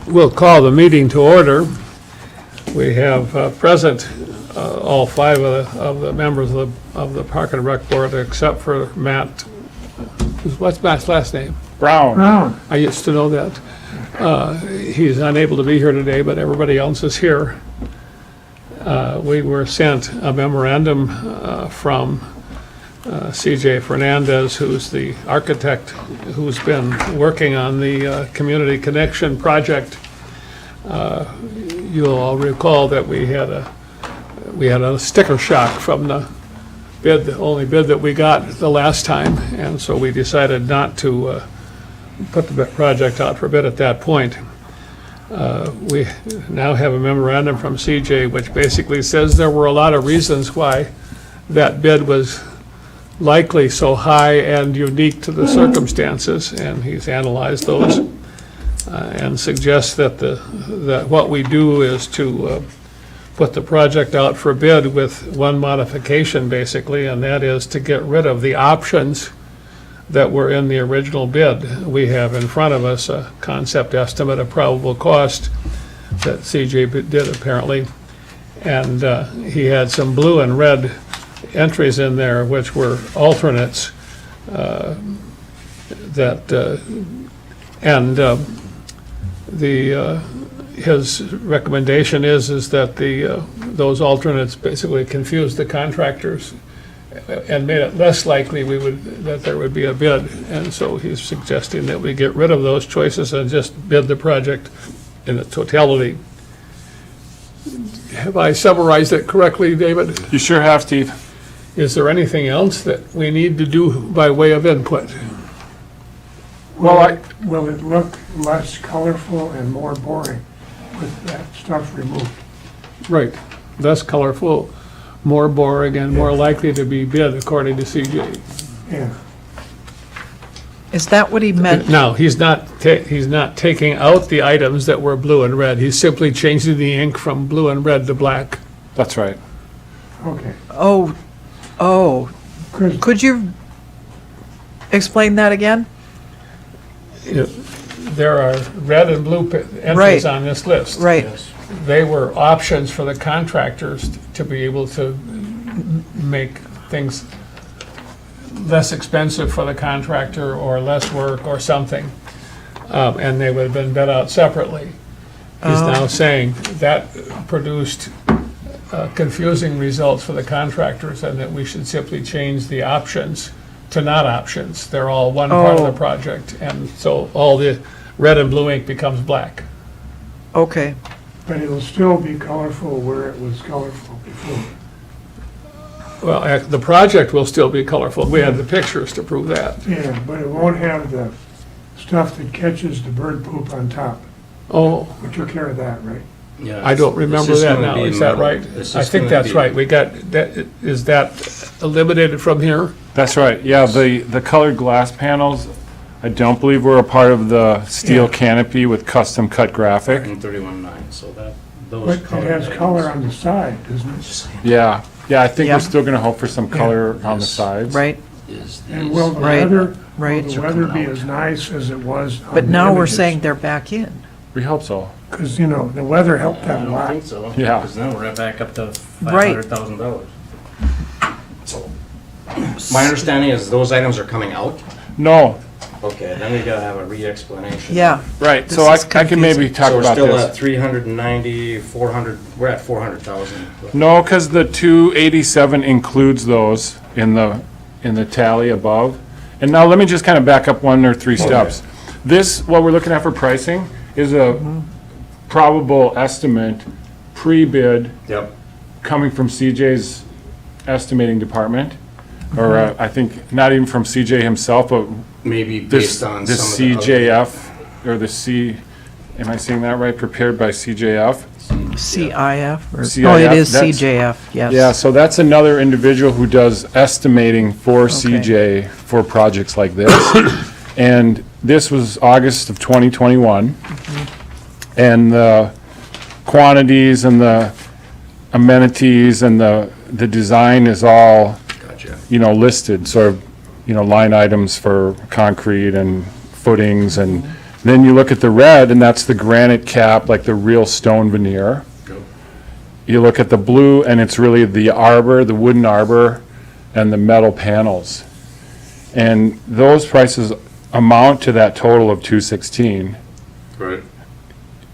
We'll call the meeting to order. We have present all five of the members of the Park and Rec Board, except for Matt. What's Matt's last name? Brown. I used to know that. He's unable to be here today, but everybody else is here. We were sent a memorandum from C.J. Fernandez, who's the architect who's been working on the Community Connection project. You'll all recall that we had a sticker shock from the bid, the only bid that we got the last time, and so we decided not to put the project out for bid at that point. We now have a memorandum from CJ which basically says there were a lot of reasons why that bid was likely so high and unique to the circumstances, and he's analyzed those and suggests that what we do is to put the project out for bid with one modification basically, and that is to get rid of the options that were in the original bid. We have in front of us a concept estimate of probable cost that CJ did apparently, and he had some blue and red entries in there which were alternates his recommendation is that those alternates basically confused the contractors and made it less likely that there would be a bid, and so he's suggesting that we get rid of those choices and just bid the project in its totality. Have I summarized it correctly, David? You sure have, Steve. Is there anything else that we need to do by way of input? Will it look less colorful and more boring with that stuff removed? Right, less colorful, more boring, and more likely to be bid, according to CJ. Yeah. Is that what he meant? Now, he's not taking out the items that were blue and red. He's simply changing the ink from blue and red to black. That's right. Okay. Oh, could you explain that again? There are red and blue entries Right. on this list. Right, They were options for the contractors to be able to make things less expensive for the contractor or less work or something, and they would have been bid out separately. He's now saying that produced confusing results for the contractors, and that we should simply change the options to not options. They're all one part of the project, and so all the red and blue ink becomes black. okay. But it'll still be colorful where it was colorful before. Well, the project will still be colorful. We had the pictures to prove that. Yeah, but it won't have the stuff that catches the bird poop on top. Oh, We took care of that, right? Yeah, I don't remember that now. Is that right? It's I just think gonna that's be- right. We got, that, is that eliminated from here? That's right. Yeah, the colored glass panels, I don't believe were a part of the steel Yeah. canopy with custom cut graphic. And 31.9, so that, those But it colored has items. color on the side, doesn't it? Yeah, I think Yeah. we're still gonna hope for some color on the Yes. sides. Right, Is And these- will the Right, weather, will right. the weather be as nice as it was on But the now we're images? saying they're back in. We hope so. Because, you know, the weather helped I that a don't lot. think so. Yeah. Because now we're back up to Right. $500,000. So, my understanding is those items are coming out? No, Okay, then we gotta have a re-explanation. Yeah, right, This so I is can maybe talk So we're about still at this. 390, 400, we're at 400,000. No, because the 287 includes those in the tally above. And now let me just kind of back up one or three steps. This, what we're looking at for pricing, is a probable estimate, pre-bid, Yep. coming from CJ's estimating department. Or I think, not even from CJ himself, but Maybe this based on this some of the. CJF, or the C, am I saying that right? Prepared by CJF? CIF, or, oh, it CIF, is that's- CJF, yes. Yeah, so that's another individual who does estimating for CJ for projects like this. And this was August of 2021. And the quantities and the amenities and the design is all, Gotcha. listed, sort of, line items for concrete and footings and Then you look at the red, and that's the granite cap, like the real stone veneer. You look at the blue, and it's really the arbor, the wooden arbor, and the metal panels. And those prices amount to that total of 216. Right.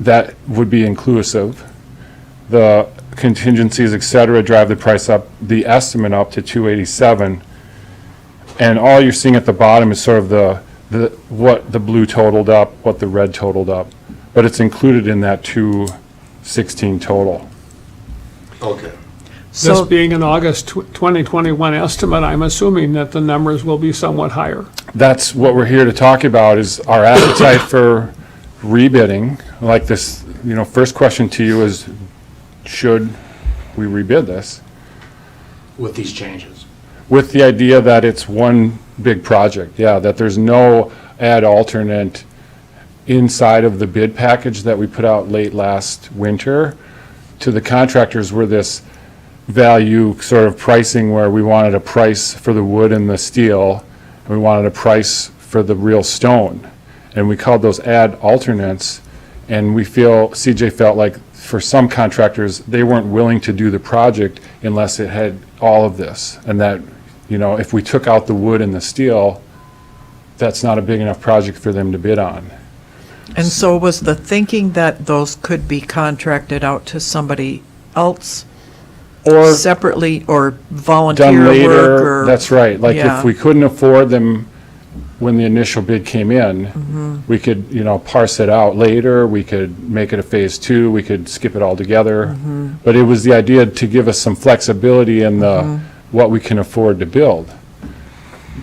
That would be inclusive. The contingencies, et cetera, drive the price up, the estimate up to 287. And all you're seeing at the bottom is sort of what the blue totaled up, what the red totaled up. But it's included in that 216 total. Okay. This So, being an August 2021 estimate, I'm assuming that the numbers will be somewhat higher. That's what we're here to talk about, is our appetite for rebidding. Like this, first question to you is, should we rebid this? With these changes. With the idea that it's one big project, that there's no add alternate inside of the bid package that we put out late last winter. To the contractors, were this value sort of pricing where we wanted a price for the wood and the steel, and we wanted a price for the real stone. And we called those add alternates, and CJ felt like for some contractors, they weren't willing to do the project unless it had all of this. And that, if we took out the wood and the steel, that's not a big enough project for them to bid on. and so was the thinking that those could be contracted out to somebody else Or separately, or done volunteer work, later, or? that's right. Like Yeah. if we couldn't afford them when the initial bid came in, we could, parse it out later, we could make it a phase two, we could skip it all together. But it was the idea to give us some flexibility in what we can afford to build.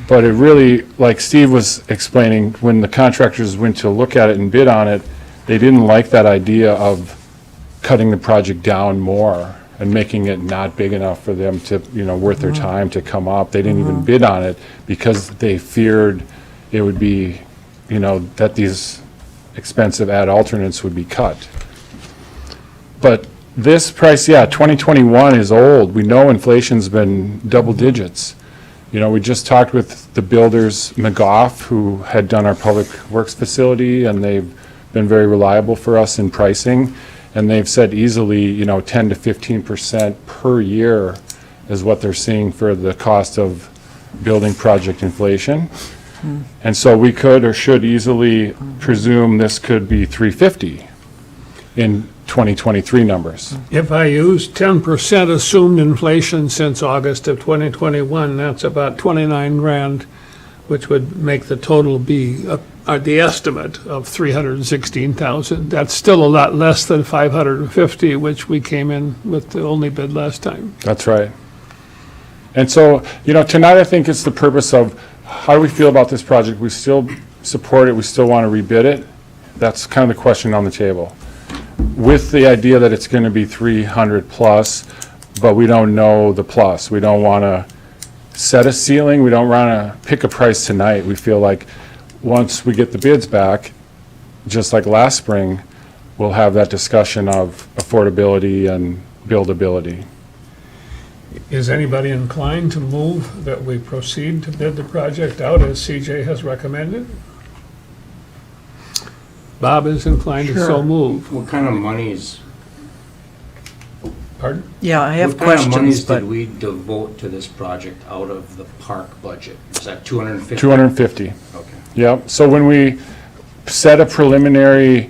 But it really, like Steve was explaining, when the contractors went to look at it and bid on it, they didn't like that idea of cutting the project down more and making it not big enough for them to, worth their time to come up. They didn't even bid on it because they feared it would be, that these expensive add alternates would be cut. But this price, 2021 is old. We know inflation's been double digits. We just talked with the builders, McGough, who had done our public works facility, and they've been very reliable for us in pricing. And they've said easily, 10 to 15% per year is what they're seeing for the cost of building project inflation. And so we could or should easily presume this could be 350 in 2023 numbers. If I use 10% assumed inflation since August of 2021, that's about 29 grand, which would make the total be, the estimate of 316,000. That's still a lot less than 550, which we came in with the only bid last time. That's right. And so, tonight I think it's the purpose of, how do we feel about this project? We still support it, we still want to rebid it. That's kind of the question on the table. With the idea that it's going to be 300 plus, but we don't know the plus. We don't want to set a ceiling, we don't want to pick a price tonight. We feel like once we get the bids back, just like last spring, we'll have that discussion of affordability and buildability. Is anybody inclined to move that we proceed to bid the project out as CJ has recommended? Bob is inclined to so Sure. move. What kind of monies? Pardon? Yeah, I have What kind of questions, monies but, did we devote to this project out of the park budget? Is that 250? 250. Okay. Yep, so when we set a preliminary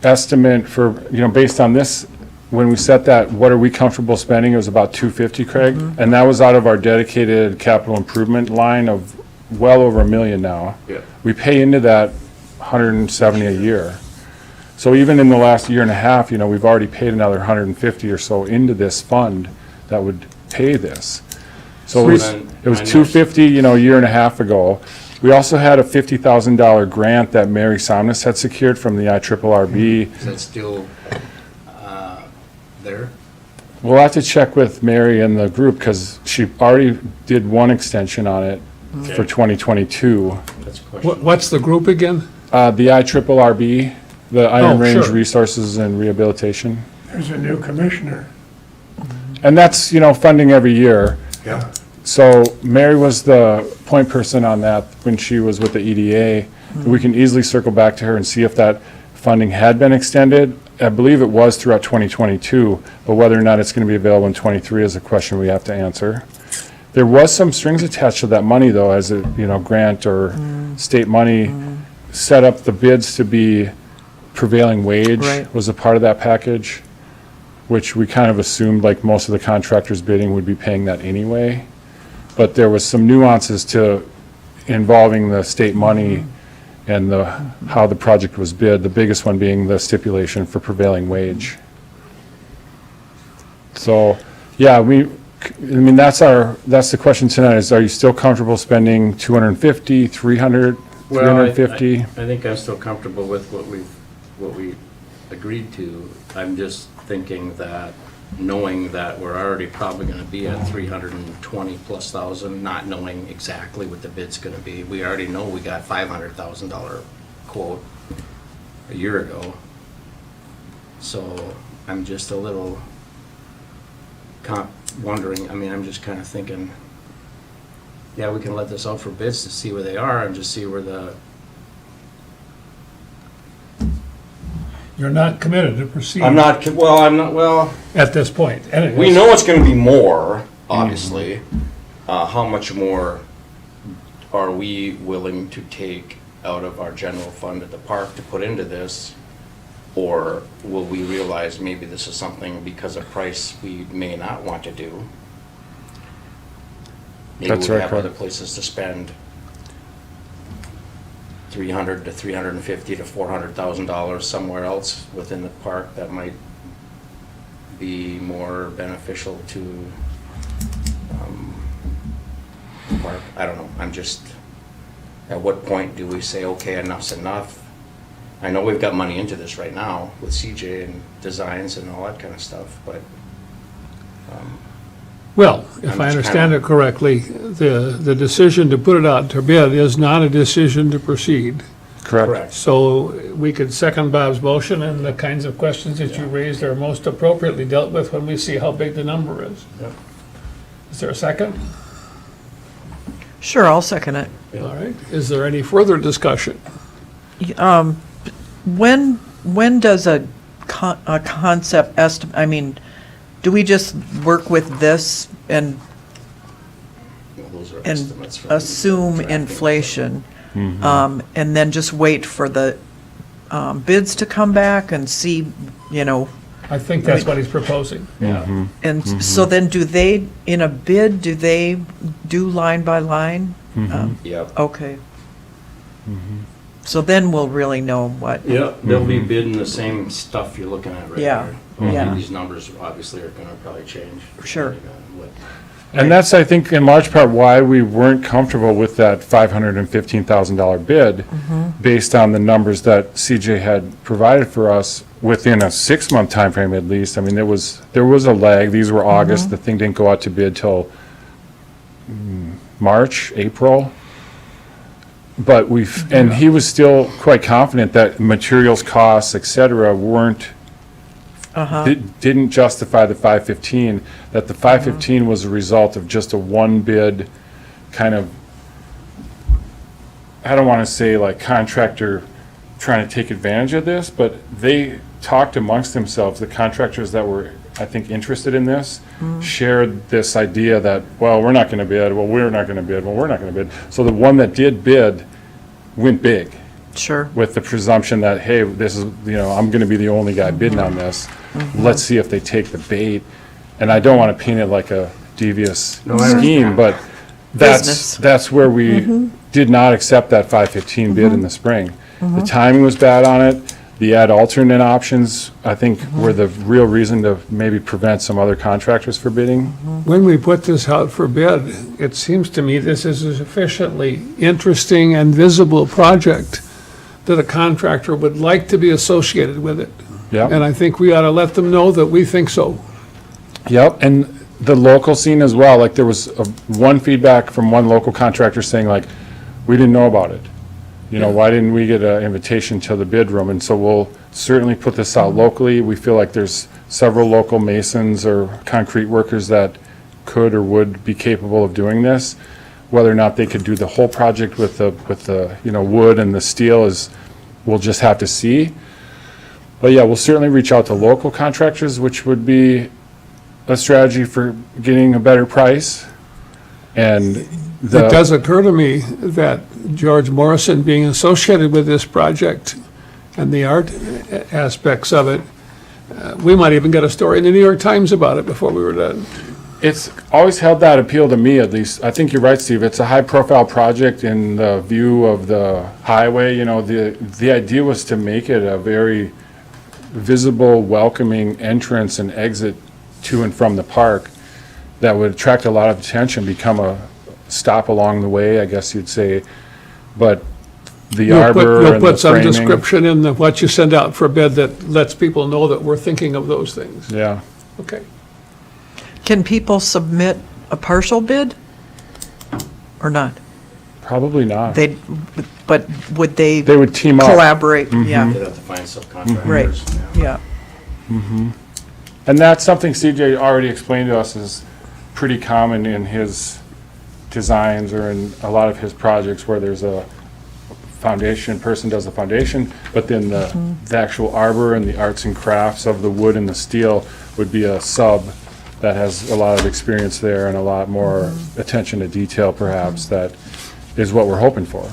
estimate for, based on this, when we set that, what are we comfortable spending, it was about 250, Craig? And that was out of our dedicated capital improvement line of well over $1 million now. Yeah. We pay into that 170 a year. So even in the last year and a half, we've already paid another 150 or so into this fund that would pay this. So it was then it was I know- 250, a year and a half ago. We also had a $50,000 grant that Mary Somnus had secured from the IRRB. Is that still there? We'll have to check with Mary and the group because she already did one extension on it for Okay. 2022. That's a question. What's the group again? The IRRB, the Iron Oh, Range sure. Resources and Rehabilitation. There's a new commissioner. And that's, funding every year. Yeah. So Mary was the point person on that when she was with the EDA. We can easily circle back to her and see if that funding had been extended. I believe it was throughout 2022, but whether or not it's going to be available in '23 is a question we have to answer. There was some strings attached to that money, though, as a, grant or state money, set up the bids to be prevailing wage Right. was a part of that package, which we kind of assumed, like most of the contractors bidding would be paying that anyway. But there was some nuances to involving the state money and how the project was bid, the biggest one being the stipulation for prevailing wage. So, yeah, that's the question tonight, is are you still comfortable spending 250, 300, Well, 350? I think I'm still comfortable with what we agreed to. I'm just thinking that, knowing that we're already probably gonna be at 320,000+, not knowing exactly what the bid's gonna be. We already know we got $500,000 quote a year ago. So I'm just a little wondering, I'm just kinda thinking, yeah, we can let this out for bids to see where they are and just see where You're not committed to proceed I'm not, well, at this point. And we know it's gonna be more, obviously. How much more are we willing to take out of our general fund at the park to put into this? Or will we realize maybe this is something, because of price, we may not want to do? Maybe That's we right, have correct. other places to spend $300,000 to $350,000 to $400,000 somewhere else within the park that might be more beneficial to the park. I don't know. I'm just, at what point do we say, okay, enough's enough? I know we've got money into this right now with CJ and designs and all that kind of stuff, but Well, if I'm I just understand kinda- it correctly, the decision to put it out to bid is not a decision to proceed. Correct. So we could second Bob's motion, and the kinds of questions that you raised are most appropriately dealt with when we see how big the number is. Yep. Is there a second? Sure, I'll second it. All right. Is there any further discussion? When does a concept do we just work with this and well, those are and estimates from assume drafting. inflation, and then just wait for the bids to come back and see, I think that's what he's proposing. Yeah. and so then do they, in a bid, do they do line by line? Yep. Okay. So then we'll really know what, Yep, they'll be bidding the same stuff you're looking at right Yeah, there. yeah. These numbers obviously are gonna probably change. Sure. depending on what- And that's, I think, in large part why we weren't comfortable with that $515,000 bid, based on the numbers that CJ had provided for us within a 6-month timeframe at least. I mean, there was a lag. These were August. The thing didn't go out to bid till March, April. But and he was still quite confident that materials costs, et cetera, didn't justify the 515, that the 515 was a result of just a one bid kind of, I don't want to say like contractor trying to take advantage of this, but they talked amongst themselves, the contractors that were, I think, interested in this, shared this idea that, well, we're not going to bid, well, we're not going to bid, well, we're not going to bid. So the one that did bid went big, sure. with the presumption that, hey, this is, I'm going to be the only guy bidding on this. Let's see if they take the bait. And I don't want to paint it like a devious scheme, but Business. that's where we did not accept that 515 bid in the spring. The timing was bad on it. The add alternate options, I think, were the real reason to maybe prevent some other contractors from bidding. When we put this out for bid, it seems to me this is a sufficiently interesting and visible project that a contractor would like to be associated with it. And Yeah, I think we ought to let them know that we think so. yep, and the local scene as well, like there was one feedback from one local contractor saying like, we didn't know about it. Why didn't we get an invitation to the bid room? And so we'll certainly put this out locally. We feel like there's several local masons or concrete workers that could or would be capable of doing this. Whether or not they could do the whole project with the, you know, wood and the steel is, we'll just have to see. But yeah, we'll certainly reach out to local contractors, which would be a strategy for getting a better price. And It does occur to me that George Morrison, being associated with this project and the art aspects of it, we might even get a story in the New York Times about it before we were done. it's always held that appeal to me, at least. I think you're right, Steve. It's a high-profile project in the view of the highway. You know, the idea was to make it a very visible, welcoming entrance and exit to and from the park that would attract a lot of attention, become a stop along the way, I guess you'd say. But the arbor You'll and the put some framing. description in what you send out for bid that lets people know that we're thinking of those things. Yeah. Okay. Can people submit a partial bid or not? Probably not. But would they They would team up. collaborate? Yeah, They'd have to find subcontractors. right, yeah. And that's something CJ already explained to us is pretty common in his designs or in a lot of his projects where there's a foundation, person does the foundation, but then the actual arbor and the arts and crafts of the wood and the steel would be a sub that has a lot of experience there and a lot more attention to detail perhaps. That is what we're hoping for.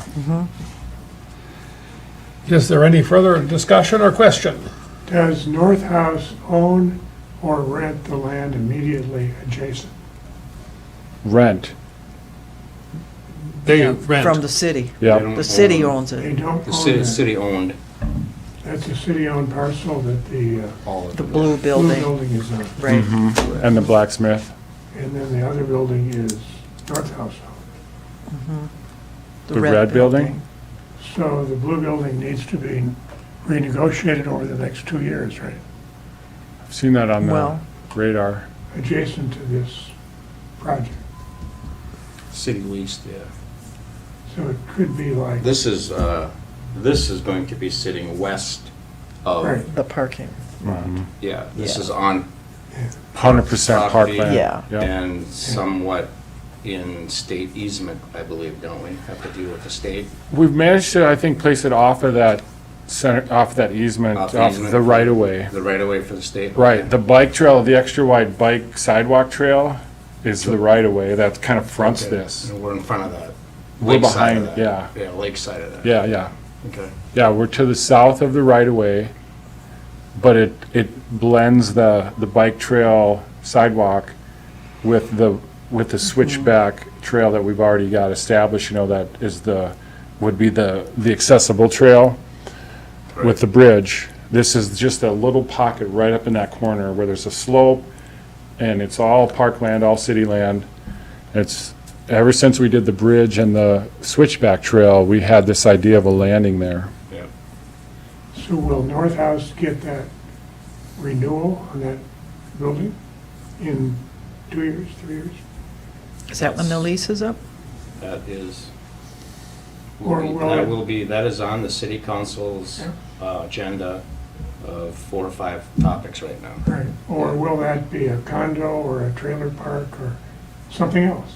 Is there any further discussion or question? Does North House own or rent the land immediately adjacent? Rent, They From rent. the city. yeah. They don't The city own- owns They it, don't The own city, that. city owned That's a city-owned parcel that the all of the it. blue blue building, building is on. right. And the blacksmith. And then the other building is North House owned. The red building? So the blue building needs to be renegotiated over the next 2 years, right? I've seen that on the Well, radar. Adjacent to this project. City leased, yeah. So it could be like, This is going to be sitting west of, right, the parking, yeah, this Yeah. is on 100% Property. parkland. Yeah. and somewhat in state easement, I believe, don't we? Have to deal with the state. We've managed to, I think, place it off of that center, off that easement, Off off the easement. the right of way. The right of way for the state. Right, the bike trail, the extra wide bike sidewalk trail is the right of way that kind of fronts Okay. this. And we're in front of that. We're Lakeside of behind, that. yeah. Yeah, lakeside of that. Yeah, yeah. Okay. Yeah, we're to the south of the right of way, but it blends the bike trail sidewalk with the switchback trail that we've already got established, you know, that is would be the accessible trail with the bridge. This is just a little pocket right up in that corner where there's a slope, and it's all parkland, all city land. It's, ever since we did the bridge and the switchback trail, we had this idea of a landing there. Yeah. so will North House get that renewal on that building in 2 years, 3 years? is that when the lease is up? That is, Or will it- that is on the city council's agenda of 4 or 5 topics right now. Right, or will that be a condo or a trailer park or something else?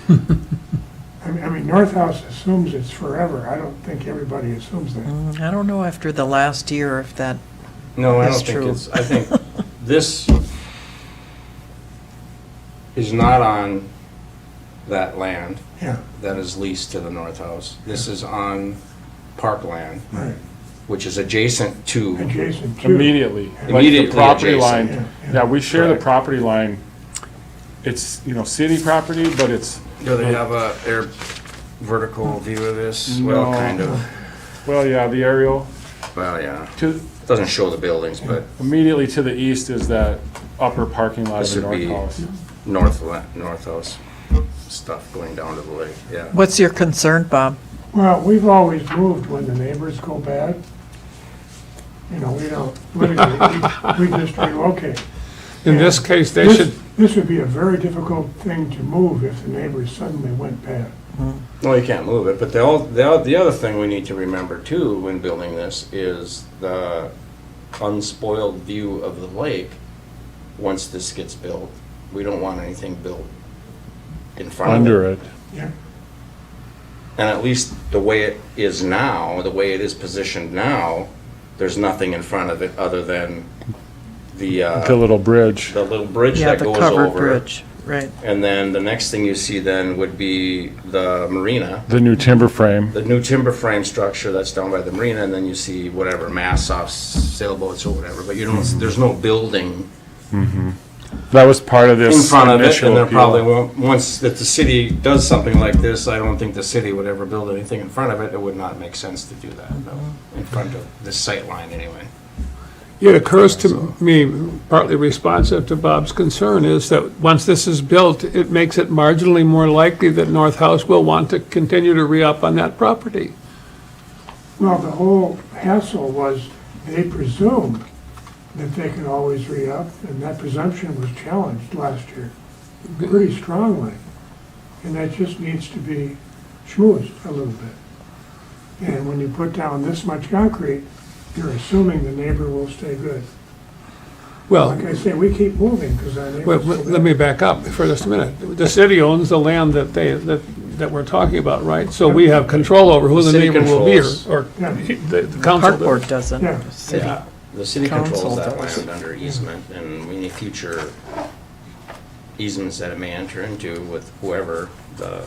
I mean, North House assumes it's forever. I don't think everybody assumes that. I don't know after the last year if that, No, I That's don't think true. it's, I think this is not on that land Yeah, that is leased to the North House. This is on parkland, right, which is adjacent to, adjacent to. Immediately, like the Immediately property adjacent. line. Yeah, yeah. Yeah, we share the Correct. property line. It's, you know, city property, but it's, do they have a air vertical view of this? Well, No. kind of. well, yeah, the aerial. Well, yeah. To, Doesn't show the buildings, but immediately to the east is that upper parking lot of this the would North be House. North House stuff going down to the lake, yeah. what's your concern, Bob? Well, we've always moved when the neighbors go bad. You know, we don't litigate, we just relocate. In this case, they This- should, This would be a very difficult thing to move if the neighbors suddenly went bad. No, you can't move it, but the other thing we need to remember too when building this is the unspoiled view of the lake once this gets built. We don't want anything built in front of it. Under it. Yeah, And at least the way it is now, the way it is positioned now, there's nothing in front of it other than the little bridge. little bridge Yeah, that the goes covered over. bridge, right. And then the next thing you see then would be the marina, The new timber frame. the new timber frame structure that's down by the marina, and then you see whatever mass off sailboats or whatever, but you don't, there's no building That was part of this in front of it, initial and there appeal. probably won't, once that the city does something like this, I don't think the city would ever build anything in front of it. It would not make sense to do that, though, in front of this sight line anyway. It occurs to me, partly responsive to Bob's concern, is that once this is built, it makes it marginally more likely that North House will want to continue to re-up on that property. Well, the whole hassle was they presumed that they could always re-up, and that presumption was challenged last year pretty strongly. And that just needs to be schmoozed a little bit. And when you put down this much concrete, you're assuming the neighbor will stay good. Well, Like I say, we keep moving because our Well, neighbors. let me back up for just a minute. The city owns the land that we're talking about, right? So we have control over who the City neighbor will be, controls. or Yeah. the council Park board does. doesn't, Yeah. the city. Yeah. The city Council controls that does. land under easement, and any future easements that it may enter into with whoever the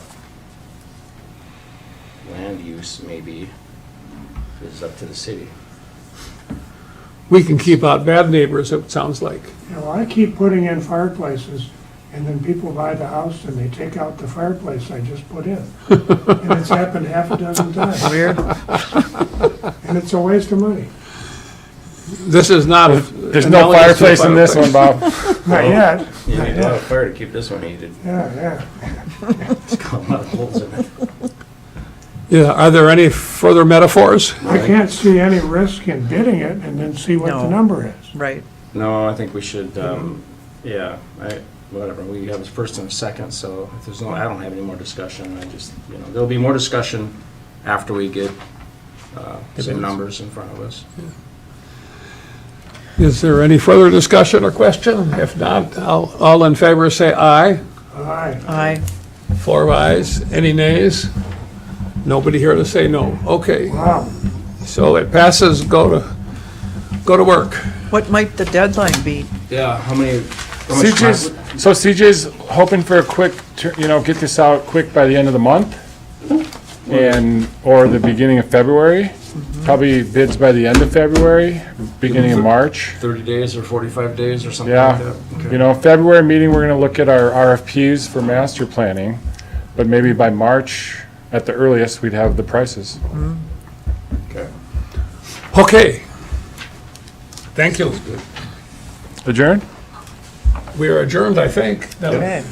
land use may be is up to the city. We can keep out bad neighbors, it sounds like. You know, I keep putting in fireplaces, and then people buy the house and they take out the fireplace I just put in. And it's happened half a dozen times, Weird. and it's a waste of money. This is not a. There's no fireplace in this one, Bob. Not yet. You Not need a lot of yet. fire to keep this one heated. Yeah. It's got a lot of holes in it. Yeah, are there any further metaphors? I can't see any risk in bidding it and then see what the No. number is. Right. No, I think we should, whatever, we have a first and a second, so if there's no, I don't have any more discussion, there'll be more discussion after we get some numbers in front of us. Is there any further discussion or question? If not, all in favor say aye. Aye. Aye. 4 ayes. Any nays? Nobody here to say no. Okay, Wow. so it passes, go to work. What might the deadline be? Yeah, how much CJ's hoping for a quick, get this out quick by the end of the month, or the beginning of February. Probably bids by the end of February, beginning of March. 30 days or 45 days or something like Yeah, that? Okay. February meeting, we're gonna look at our RFPs for master planning, but maybe by March, at the earliest, we'd have the prices. Okay. Okay. Thank you. Adjourned? We are adjourned, I think. Okay.